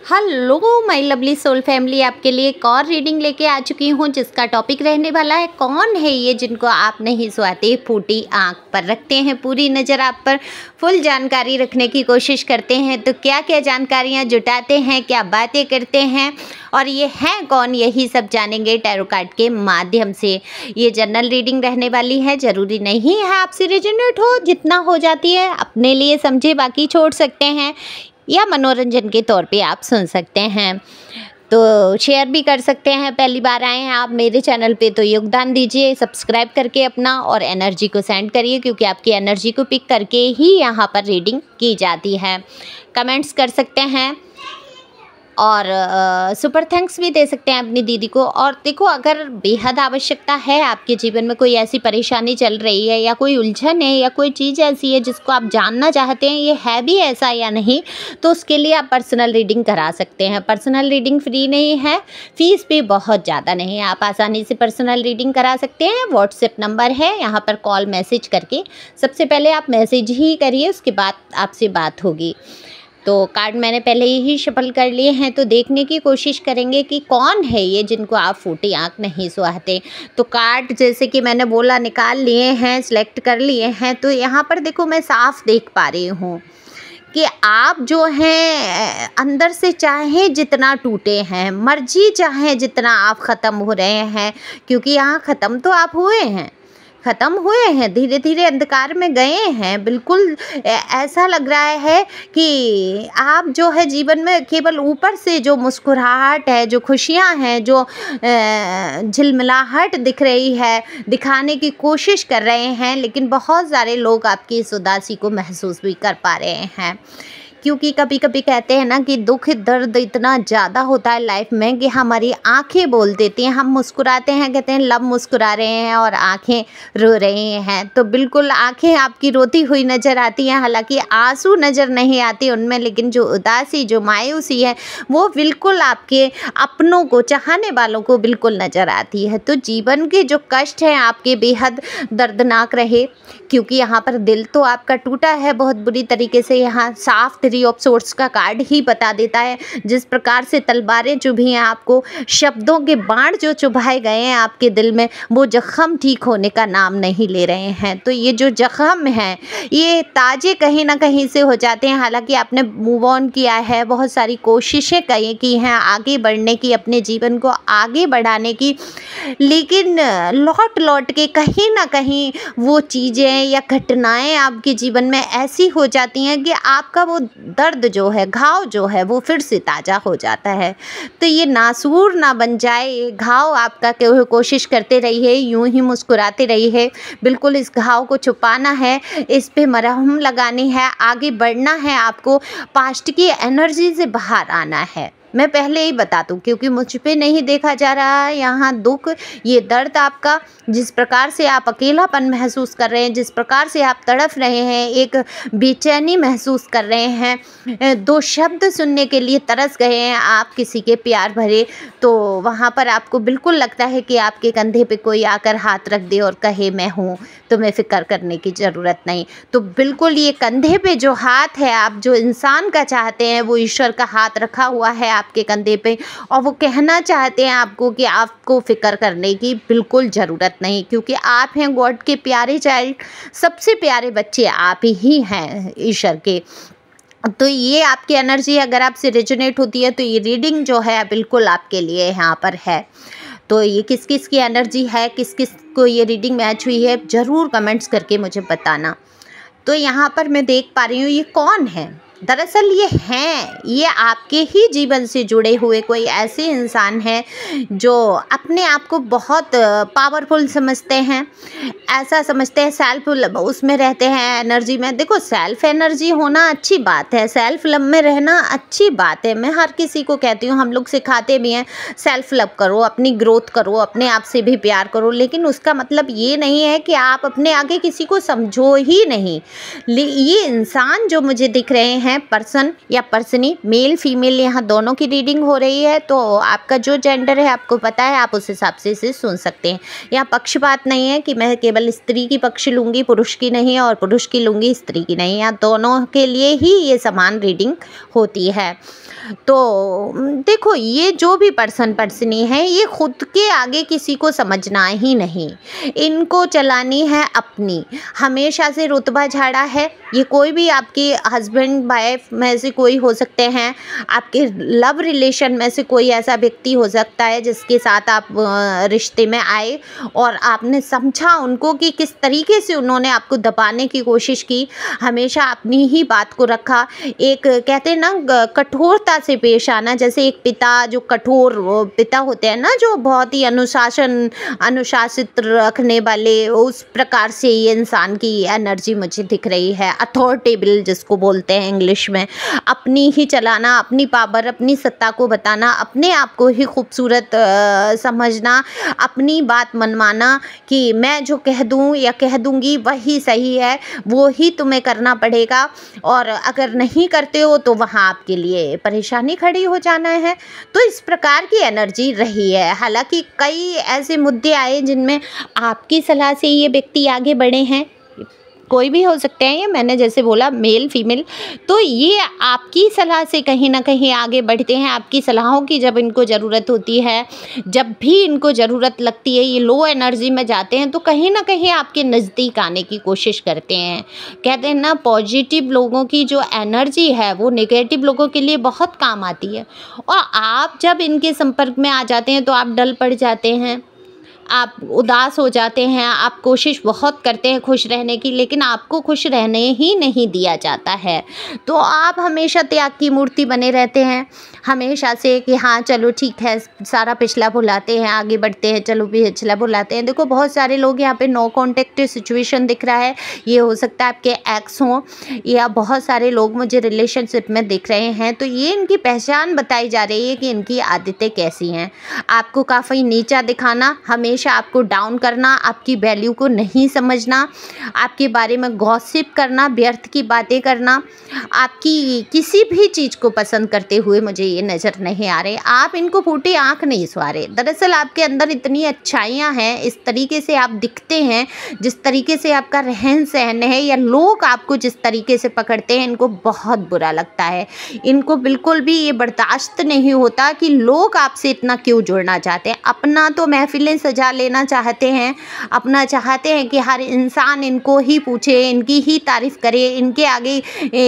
Hello my lovely soul family, आपके लिए एक और रीडिंग लेके आ चुकी हूँ जिसका टॉपिक रहने वाला है कौन है ये जिनको आप नहीं सुहाते, फूटी आंख पर रखते हैं पूरी नज़र आप पर, फुल जानकारी रखने की कोशिश करते हैं। तो क्या क्या जानकारियाँ जुटाते हैं, क्या बातें करते हैं और ये हैं कौन, यही सब जानेंगे टैरो कार्ड के माध्यम से। ये जनरल रीडिंग रहने वाली है, ज़रूरी नहीं है आपसे रेजोनेट हो, जितना हो जाती है अपने लिए समझे, बाकी छोड़ सकते हैं या मनोरंजन के तौर पे आप सुन सकते हैं। तो शेयर भी कर सकते हैं। पहली बार आए हैं आप मेरे चैनल पे तो योगदान दीजिए सब्सक्राइब करके अपना, और एनर्जी को सेंड करिए क्योंकि आपकी एनर्जी को पिक करके ही यहाँ पर रीडिंग की जाती है। कमेंट्स कर सकते हैं और सुपर थैंक्स भी दे सकते हैं अपनी दीदी को। और देखो, अगर बेहद आवश्यकता है, आपके जीवन में कोई ऐसी परेशानी चल रही है या कोई उलझन है या कोई चीज़ ऐसी है जिसको आप जानना चाहते हैं ये है भी ऐसा या नहीं, तो उसके लिए आप पर्सनल रीडिंग करा सकते हैं। पर्सनल रीडिंग फ्री नहीं है, फीस भी बहुत ज़्यादा नहीं है, आप आसानी से पर्सनल रीडिंग करा सकते हैं। व्हाट्सएप नंबर है, यहाँ पर कॉल मैसेज करके सबसे पहले आप मैसेज ही करिए, उसके बाद आपसे बात होगी। तो कार्ड मैंने पहले ही शफल कर लिए हैं, तो देखने की कोशिश करेंगे कि कौन है ये जिनको आप फूटी आंख नहीं सुहाते। तो कार्ड जैसे कि मैंने बोला निकाल लिए हैं, सिलेक्ट कर लिए हैं। तो यहाँ पर देखो मैं साफ देख पा रही हूँ कि आप जो हैं अंदर से चाहे जितना टूटे हैं, मर्जी चाहे जितना आप ख़त्म हो रहे हैं, क्योंकि यहाँ ख़त्म तो आप ख़त्म हुए हैं, धीरे धीरे अंधकार में गए हैं। बिल्कुल ऐसा लग रहा है कि आप जो है जीवन में केवल ऊपर से जो मुस्कुराहट है, जो खुशियां हैं, जो झिलमिलाहट दिख रही है, दिखाने की कोशिश कर रहे हैं, लेकिन बहुत सारे लोग आपकी इस उदासी को महसूस भी कर पा रहे हैं। क्योंकि कभी कभी कहते हैं ना कि दुख दर्द इतना ज़्यादा होता है लाइफ में कि हमारी आंखें बोल देती हैं। हम मुस्कुराते हैं, कहते हैं लब मुस्कुरा रहे हैं और आंखें रो रही हैं। तो बिल्कुल आंखें आपकी रोती हुई नज़र आती हैं, हालांकि आंसू नज़र नहीं आती उनमें, लेकिन जो उदासी, जो मायूसी है वो बिल्कुल आपके अपनों को, चाहने वालों को बिल्कुल नज़र आती है। तो जीवन के जो कष्ट हैं आपके बेहद दर्दनाक रहे, क्योंकि यहाँ पर दिल तो आपका टूटा है बहुत बुरी तरीके से। यहाँ साफ थ्री ऑफ सोर्ड्स का कार्ड ही बता देता है, जिस प्रकार से तलवारें चुभी हैं आपको, शब्दों के बाण जो चुभाए गए हैं आपके दिल में, वो जख्म ठीक होने का नाम नहीं ले रहे हैं। तो ये जो जख्म है ये ताजे कहीं ना कहीं से हो जाते हैं। हालांकि आपने मूव ऑन किया है, बहुत सारी कोशिशें की हैं आगे बढ़ने की, अपने जीवन को आगे बढ़ाने की, लेकिन लौट लौट के कहीं ना कहीं वो चीज़ें या घटनाएं आपके जीवन में ऐसी हो जाती हैं कि आपका वो दर्द जो है, घाव जो है, वो फिर से ताज़ा हो जाता है। तो ये नासूर ना बन जाए ये घाव आपका, कोशिश करते रहिए, यूं ही मुस्कुराते रहिए। बिल्कुल इस घाव को छुपाना है, इस पे मरहम लगानी है, आगे बढ़ना है आपको, पास्ट की एनर्जी से बाहर आना है। मैं पहले ही बता दूं क्योंकि मुझ पे नहीं देखा जा रहा है यहाँ दुख, ये दर्द आपका, जिस प्रकार से आप अकेलापन महसूस कर रहे हैं, जिस प्रकार से आप तड़फ रहे हैं, एक बेचैनी महसूस कर रहे हैं, दो शब्द सुनने के लिए तरस गए हैं आप किसी के प्यार भरे, तो वहाँ पर आपको बिल्कुल लगता है कि आपके कंधे पे कोई आकर हाथ रख दे और कहे मैं हूँ, तुम्हें फिक्र करने की ज़रूरत नहीं। तो बिल्कुल ये कंधे पे जो हाथ है, आप जो इंसान का चाहते हैं, वो ईश्वर का हाथ रखा हुआ है आपके कंधे पे, और वो कहना चाहते हैं आपको कि आपको फिक्र करने की बिल्कुल ज़रूरत नहीं, क्योंकि आप हैं गॉड के प्यारे चाइल्ड, सबसे प्यारे बच्चे आप ही हैं ईश्वर के। तो ये आपकी एनर्जी अगर आपसे रेजोनेट होती है तो ये रीडिंग जो है बिल्कुल आपके लिए यहाँ पर है। तो ये किस किस की एनर्जी है, किस किस को ये रीडिंग मैच हुई है, ज़रूर कमेंट्स करके मुझे बताना। तो यहाँ पर मैं देख पा रही हूँ ये कौन है। दरअसल ये आपके ही जीवन से जुड़े हुए कोई ऐसे इंसान हैं जो अपने आप को बहुत पावरफुल समझते हैं, ऐसा समझते हैं, सेल्फ उसमें रहते हैं एनर्जी में। देखो, सेल्फ एनर्जी होना अच्छी बात है, सेल्फ लव में रहना अच्छी बात है। मैं हर किसी को कहती हूँ, हम लोग सिखाते भी हैं सेल्फ लव करो, अपनी ग्रोथ करो, अपने आप से भी प्यार करो, लेकिन उसका मतलब ये नहीं है कि आप अपने आगे किसी को समझो ही नहीं। ये इंसान जो मुझे दिख रहे हैं, पर्सन या पर्सनी, मेल फीमेल, यहाँ दोनों की रीडिंग हो रही है। तो आपका जो जेंडर है आपको पता है, आप उस हिसाब से इसे सुन सकते हैं। यहाँ पक्षपात नहीं है कि मैं केवल स्त्री की पक्ष लूँगी, पुरुष की नहीं, और पुरुष की लूँगी, स्त्री की नहीं। यहाँ दोनों के लिए ही ये समान रीडिंग होती है। तो देखो, ये जो भी पर्सनी है, ये खुद के आगे किसी को समझना ही नहीं, इनको चलानी है अपनी। हमेशा से रुतबा झाड़ा है, ये कोई भी आपके हस्बैंड वाइफ में से कोई हो सकते हैं, आपके लव रिलेशन में से कोई ऐसा व्यक्ति हो सकता है जिसके साथ आप रिश्ते में आए और आपने समझा उनको कि किस तरीके से उन्होंने आपको दबाने की कोशिश की, हमेशा अपनी ही बात को रखा। एक कहते हैं ना कठोरता से पेश आना, जैसे एक पिता जो कठोर पिता होते हैं ना, जो बहुत ही अनुशासित रखने वाले, उस प्रकार से ये इंसान की एनर्जी मुझे दिख रही है। अथॉरिटेबल जिसको बोलते हैं इंग्लिश में, अपनी ही चलाना, अपनी पावर, अपनी सत्ता को बताना, अपने आप को ही खूबसूरत समझना, अपनी बात मनवाना कि मैं जो कह दूँ या कह दूँगी वही सही है, वो ही तुम्हें करना पड़ेगा, और अगर नहीं करते हो तो वहाँ आपके लिए परेशानी खड़ी हो जाना है। तो इस प्रकार की एनर्जी रही है। हालांकि कई ऐसे मुद्दे आए जिनमें आपकी सलाह से ये व्यक्ति आगे बढ़े हैं, कोई भी हो सकते हैं, ये मैंने जैसे बोला मेल फीमेल, तो ये आपकी सलाह से कहीं ना कहीं आगे बढ़ते हैं। आपकी सलाहों की जब इनको ज़रूरत होती है, जब भी इनको ज़रूरत लगती है, ये लो एनर्जी में जाते हैं, तो कहीं ना कहीं आपके नज़दीक आने की कोशिश करते हैं। कहते हैं ना, पॉजिटिव लोगों की जो एनर्जी है वो नेगेटिव लोगों के लिए बहुत काम आती है, और आप जब इनके संपर्क में आ जाते हैं तो आप डल पड़ जाते हैं, आप उदास हो जाते हैं। आप कोशिश बहुत करते हैं खुश रहने की, लेकिन आपको खुश रहने ही नहीं दिया जाता है। तो आप हमेशा त्याग की मूर्ति बने रहते हैं, हमेशा से कि हाँ चलो ठीक है, सारा पिछला भुलाते हैं, आगे बढ़ते हैं, चलो पिछला भुलाते हैं। देखो, बहुत सारे लोग यहाँ पे नो कॉन्टेक्ट सिचुएशन दिख रहा है, ये हो सकता है आपके एक्स हों, या बहुत सारे लोग मुझे रिलेशनशिप में दिख रहे हैं। तो ये इनकी पहचान बताई जा रही है कि इनकी आदतें कैसी हैं। आपको काफ़ी नीचा दिखाना, हमेशा आपको डाउन करना, आपकी वैल्यू को नहीं समझना, आपके बारे में गॉसिप करना, व्यर्थ की बातें करना, आपकी किसी भी चीज़ को पसंद करते हुए मुझे ये नज़र नहीं आ रहे। आप इनको फूटी आंख नहीं सुहारे। दरअसल आपके अंदर इतनी अच्छाइयाँ हैं, इस तरीके से आप दिखते हैं, जिस तरीके से आपका रहन सहन है, या लोग आपको जिस तरीके से पकड़ते हैं, इनको बहुत बुरा लगता है। इनको बिल्कुल भी ये बर्दाश्त नहीं होता कि लोग आपसे इतना क्यों जुड़ना चाहते हैं। अपना तो महफिलें सजा लेना चाहते हैं, अपना चाहते हैं कि हर इंसान इनको ही पूछे, इनकी ही तारीफ़ करे, इनके आगे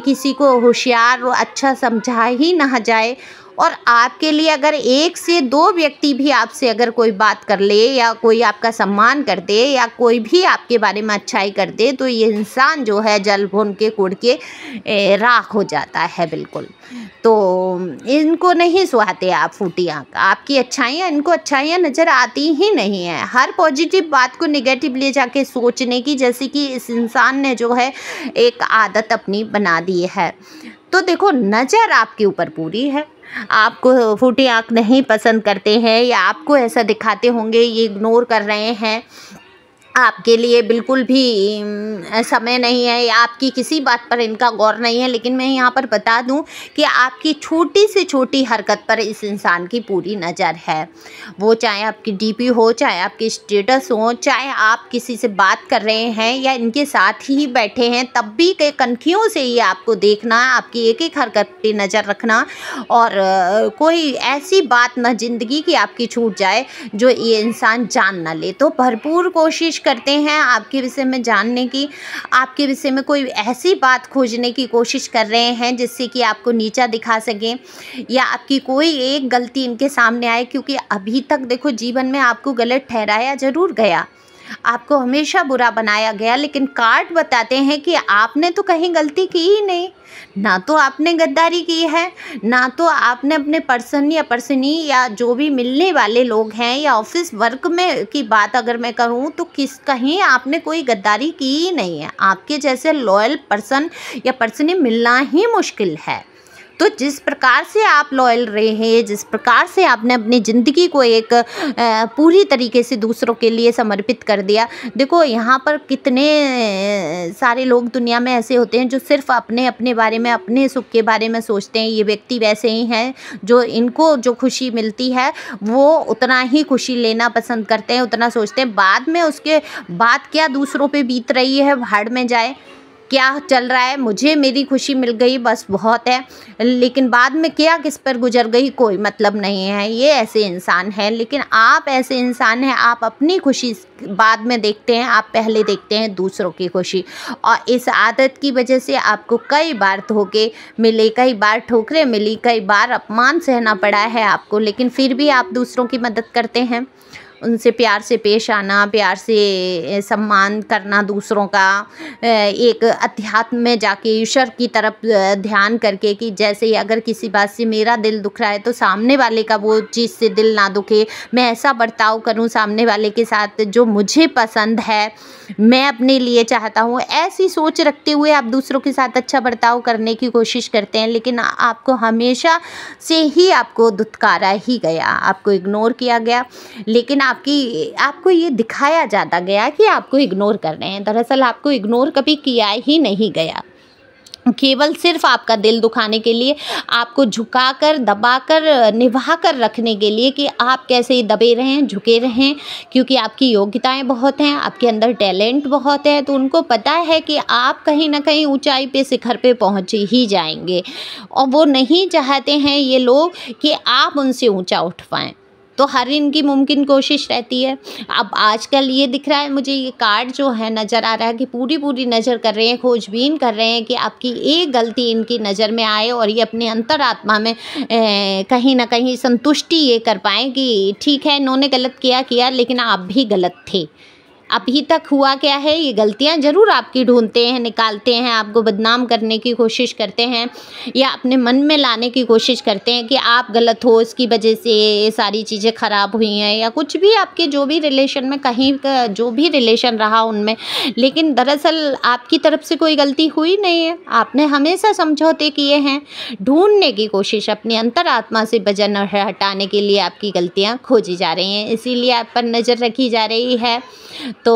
किसी को होशियार और अच्छा समझा ही ना जाए। और आपके लिए अगर एक से दो व्यक्ति भी आपसे अगर कोई बात कर ले, या कोई आपका सम्मान कर दे, या कोई भी आपके बारे में अच्छाई कर दे, तो ये इंसान जो है जल भुन के कुड़ के राख हो जाता है बिल्कुल। तो इनको नहीं सुहाते आप फूटी आँख। आपकी अच्छाइयाँ इनको अच्छाइयाँ नज़र आती ही नहीं है। हर पॉजिटिव बात को नेगेटिव ले जाके सोचने की, जैसे कि इस इंसान ने जो है एक आदत अपनी बना दी है। तो देखो, नज़र आपके ऊपर पूरी है, आपको फूटी आँख नहीं पसंद करते हैं, या आपको ऐसा दिखाते होंगे, ये इग्नोर कर रहे हैं, आपके लिए बिल्कुल भी समय नहीं है, या आपकी किसी बात पर इनका गौर नहीं है। लेकिन मैं यहाँ पर बता दूँ कि आपकी छोटी से छोटी हरकत पर इस इंसान की पूरी नज़र है। वो चाहे आपकी डीपी हो, चाहे आपकी स्टेटस हो, चाहे आप किसी से बात कर रहे हैं या इनके साथ ही बैठे हैं, तब भी कई कनखियों से ये आपको देखना, आपकी एक एक हरकत पर नज़र रखना, और कोई ऐसी बात ना ज़िंदगी की आपकी छूट जाए जो ये इंसान जान ना ले। तो भरपूर कोशिश करते हैं आपके विषय में जानने की, आपके विषय में कोई ऐसी बात खोजने की कोशिश कर रहे हैं जिससे कि आपको नीचा दिखा सकें, या आपकी कोई एक गलती इनके सामने आए। क्योंकि अभी तक देखो, जीवन में आपको गलत ठहराया ज़रूर गया, आपको हमेशा बुरा बनाया गया, लेकिन कार्ड बताते हैं कि आपने तो कहीं गलती की ही नहीं। ना तो आपने गद्दारी की है, ना तो आपने अपने पर्सन या पर्सनी या जो भी मिलने वाले लोग हैं, या ऑफिस वर्क में की बात अगर मैं करूं, तो कहीं आपने कोई गद्दारी की ही नहीं है। आपके जैसे लॉयल पर्सन या पर्सनी मिलना ही मुश्किल है। तो जिस प्रकार से आप लॉयल रहे हैं, जिस प्रकार से आपने अपनी ज़िंदगी को एक पूरी तरीके से दूसरों के लिए समर्पित कर दिया। देखो, यहाँ पर कितने सारे लोग दुनिया में ऐसे होते हैं जो सिर्फ अपने अपने बारे में, अपने सुख के बारे में सोचते हैं। ये व्यक्ति वैसे ही हैं, जो इनको जो खुशी मिलती है वो उतना ही खुशी लेना पसंद करते हैं, उतना सोचते हैं। बाद में उसके बाद क्या दूसरों पे बीत रही है, भाड़ में जाए। क्या चल रहा है, मुझे मेरी खुशी मिल गई बस बहुत है, लेकिन बाद में क्या किस पर गुजर गई कोई मतलब नहीं है। ये ऐसे इंसान है, लेकिन आप ऐसे इंसान हैं, आप अपनी खुशी बाद में देखते हैं, आप पहले देखते हैं दूसरों की खुशी। और इस आदत की वजह से आपको कई बार धोखे मिले, कई बार ठोकरें मिली, कई बार अपमान सहना पड़ा है आपको, लेकिन फिर भी आप दूसरों की मदद करते हैं। उनसे प्यार से पेश आना, प्यार से सम्मान करना दूसरों का, एक अध्यात्म में जाके ईश्वर की तरफ ध्यान करके कि जैसे अगर किसी बात से मेरा दिल दुख रहा है तो सामने वाले का वो चीज़ से दिल ना दुखे, मैं ऐसा बर्ताव करूं सामने वाले के साथ जो मुझे पसंद है, मैं अपने लिए चाहता हूँ। ऐसी सोच रखते हुए आप दूसरों के साथ अच्छा बर्ताव करने की कोशिश करते हैं, लेकिन आपको हमेशा से ही आपको दुत्कारा ही गया, आपको इग्नोर किया गया, लेकिन आपको ये दिखाया ज़्यादा गया कि आपको इग्नोर कर रहे हैं। दरअसल आपको इग्नोर कभी किया ही नहीं गया, केवल सिर्फ आपका दिल दुखाने के लिए, आपको झुकाकर दबाकर निभा कर रखने के लिए कि आप कैसे दबे रहें, झुके रहें, क्योंकि आपकी योग्यताएं बहुत हैं, आपके अंदर टैलेंट बहुत है। तो उनको पता है कि आप कहीं ना कहीं ऊंचाई पे, शिखर पे पहुंच ही जाएंगे, और वो नहीं चाहते हैं ये लोग कि आप उनसे ऊंचा उठ पाएँ। तो हर इनकी मुमकिन कोशिश रहती है। अब आजकल ये दिख रहा है मुझे, ये कार्ड जो है नज़र आ रहा है कि पूरी नज़र कर रहे हैं, खोजबीन कर रहे हैं कि आपकी एक गलती इनकी नज़र में आए और ये अपनी अंतरात्मा में कहीं ना कहीं संतुष्टि ये कर पाएँ कि ठीक है, इन्होंने गलत किया लेकिन आप भी गलत थे। अभी तक हुआ क्या है, ये गलतियां ज़रूर आपकी ढूंढते हैं, निकालते हैं, आपको बदनाम करने की कोशिश करते हैं, या अपने मन में लाने की कोशिश करते हैं कि आप गलत हो, इसकी वजह से ये सारी चीज़ें ख़राब हुई हैं, या कुछ भी आपके जो भी रिलेशन में कहीं का जो भी रिलेशन रहा उनमें। लेकिन दरअसल आपकी तरफ से कोई गलती हुई नहीं है, आपने हमेशा समझौते किए हैं। ढूंढने की कोशिश अपनी अंतरात्मा से वजन हटाने के लिए आपकी गलतियाँ खोजी जा रही हैं, इसीलिए आप पर नज़र रखी जा रही है। तो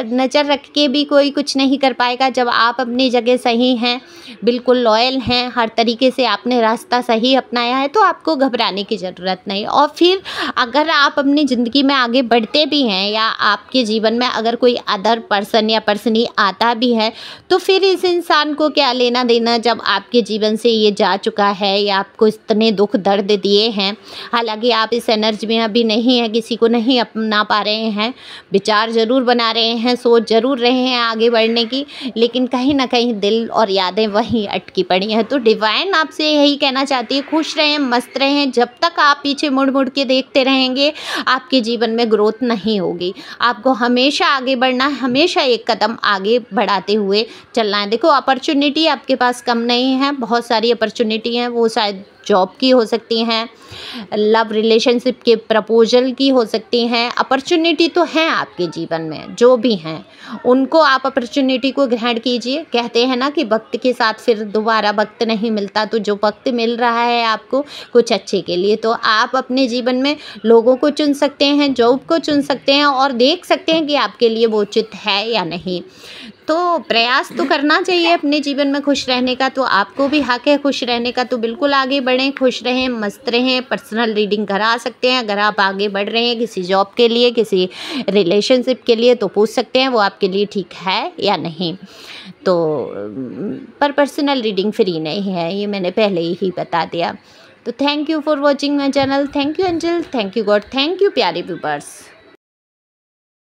नज़र रख के भी कोई कुछ नहीं कर पाएगा जब आप अपनी जगह सही हैं, बिल्कुल लॉयल हैं, हर तरीके से आपने रास्ता सही अपनाया है, तो आपको घबराने की ज़रूरत नहीं। और फिर अगर आप अपनी ज़िंदगी में आगे बढ़ते भी हैं, या आपके जीवन में अगर कोई अदर पर्सन या पर्सनी आता भी है, तो फिर इस इंसान को क्या लेना देना जब आपके जीवन से ये जा चुका है या आपको इतने दुख दर्द दिए हैं। हालांकि आप इस एनर्जी में अभी नहीं हैं, किसी को नहीं अपना पा रहे हैं, विचार ज़रूर बना रहे हैं, सोच ज़रूर रहे हैं आगे बढ़ने की, लेकिन कहीं ना कहीं दिल और यादें वहीं अटकी पड़ी हैं। तो डिवाइन आपसे यही कहना चाहती है, खुश रहें, मस्त रहें। जब तक आप पीछे मुड़ मुड़ के देखते रहेंगे, आपके जीवन में ग्रोथ नहीं होगी। आपको हमेशा आगे बढ़ना है, हमेशा एक कदम आगे बढ़ाते हुए चलना है। देखो, अपॉर्चुनिटी आपके पास कम नहीं है, बहुत सारी अपॉर्चुनिटी हैं, वो शायद जॉब की हो सकती हैं, लव रिलेशनशिप के प्रपोजल की हो सकती हैं। अपॉर्चुनिटी तो हैं आपके जीवन में, जो भी हैं उनको आप अपॉर्चुनिटी को ग्रहण कीजिए। कहते हैं ना कि वक्त के साथ फिर दोबारा वक्त नहीं मिलता, तो जो वक्त मिल रहा है आपको कुछ अच्छे के लिए, तो आप अपने जीवन में लोगों को चुन सकते हैं, जॉब को चुन सकते हैं, और देख सकते हैं कि आपके लिए वो उचित है या नहीं। तो प्रयास तो करना चाहिए अपने जीवन में खुश रहने का, तो आपको भी हक है खुश रहने का। तो बिल्कुल आगे बढ़ें, खुश रहें, मस्त रहें। पर्सनल रीडिंग करा सकते हैं अगर आप आगे बढ़ रहे हैं किसी जॉब के लिए, किसी रिलेशनशिप के लिए, तो पूछ सकते हैं वो आपके लिए ठीक है या नहीं। तो पर पर्सनल रीडिंग फ्री नहीं है, ये मैंने पहले ही बता दिया। तो thank you for watching my channel. Thank you angel, thank you God, thank you प्यारे व्यूअर्स।